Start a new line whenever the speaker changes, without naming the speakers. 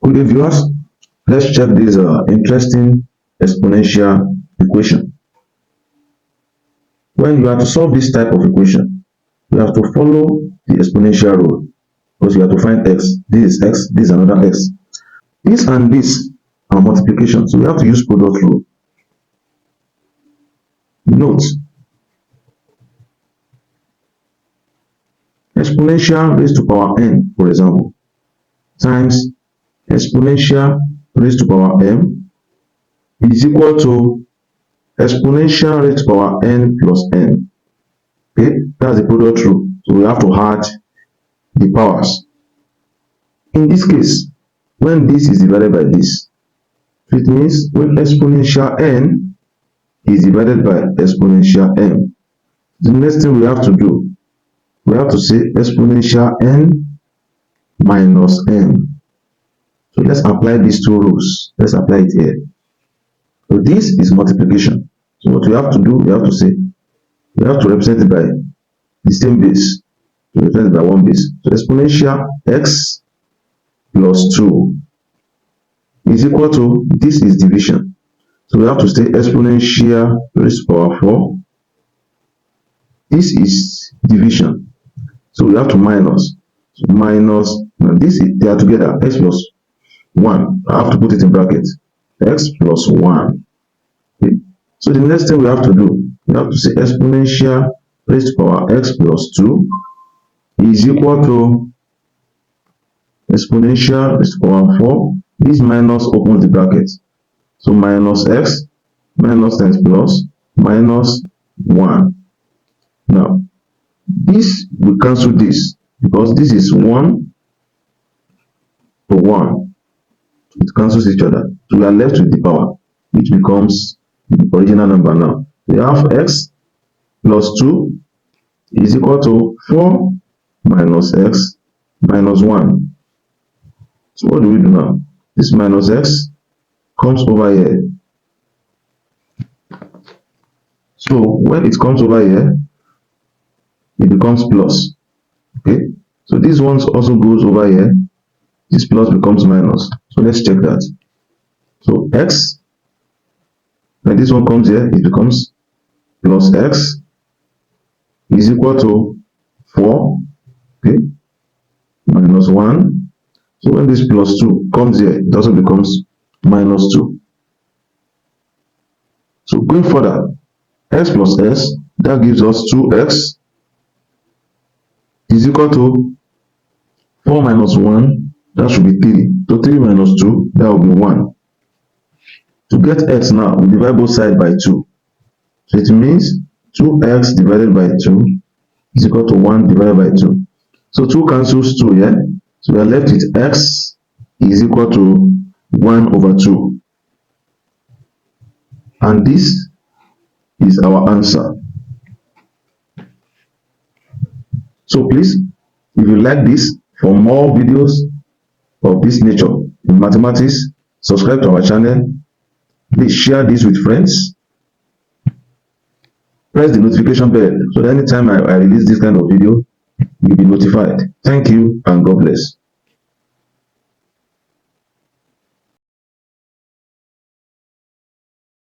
Good day, viewers. Let's check this interesting exponential equation. When you have to solve this type of equation, you have to follow the exponential rule because you have to find x. This is x, this is another x. This and this are multiplication, so we have to use product rule. Note, exponential raised to power n, for example, times exponential raised to power m is equal to exponential raised to power n plus n. Okay, that's the product rule. So we have to add the powers. In this case, when this is divided by this, it means when exponential n is divided by exponential m, the next thing we have to do, we have to say exponential n minus m. So let's apply these two rules. Let's apply it here. So this is multiplication. So what we have to do, we have to say, we have to represent it by the same base. So represent it by one base. So exponential x plus 2 is equal to, this is division. So we have to say exponential raised to power 4. This is division. So we have to minus. So minus, now this is, they are together, x plus 1. I have to put it in brackets. X plus 1. Okay. So the next thing we have to do, we have to say exponential raised to power x plus 2 is equal to exponential raised to power 4. This minus opens the bracket. So minus x minus times plus minus 1. Now, this will cancel this because this is 1 to 1. It cancels each other. So we are left with the power, which becomes the original number now. We have x plus 2 is equal to 4 minus x minus 1. So what do we do now? This minus x comes over here. So when it comes over here, it becomes plus. Okay, so this one also goes over here. This plus becomes minus. So let's check that. So x, when this one comes here, it becomes plus x is equal to 4, okay, minus 1. So when this plus 2 comes here, it also becomes minus 2. So going further, x plus s, that gives us 2x is equal to 4 minus 1, that should be 3. So 3 minus 2, that will be 1. To get x now, we divide both sides by 2. So it means 2x divided by 2 is equal to 1 divided by 2. So 2 cancels 2 here. Yeah? So we are left with x is equal to 1 over 2. And this is our answer. So please, if you like this, for more videos of this nature in mathematics, subscribe to our channel. Please share this with friends. Press the notification bell so that anytime I release this kind of video, you'll be notified. Thank you and God bless.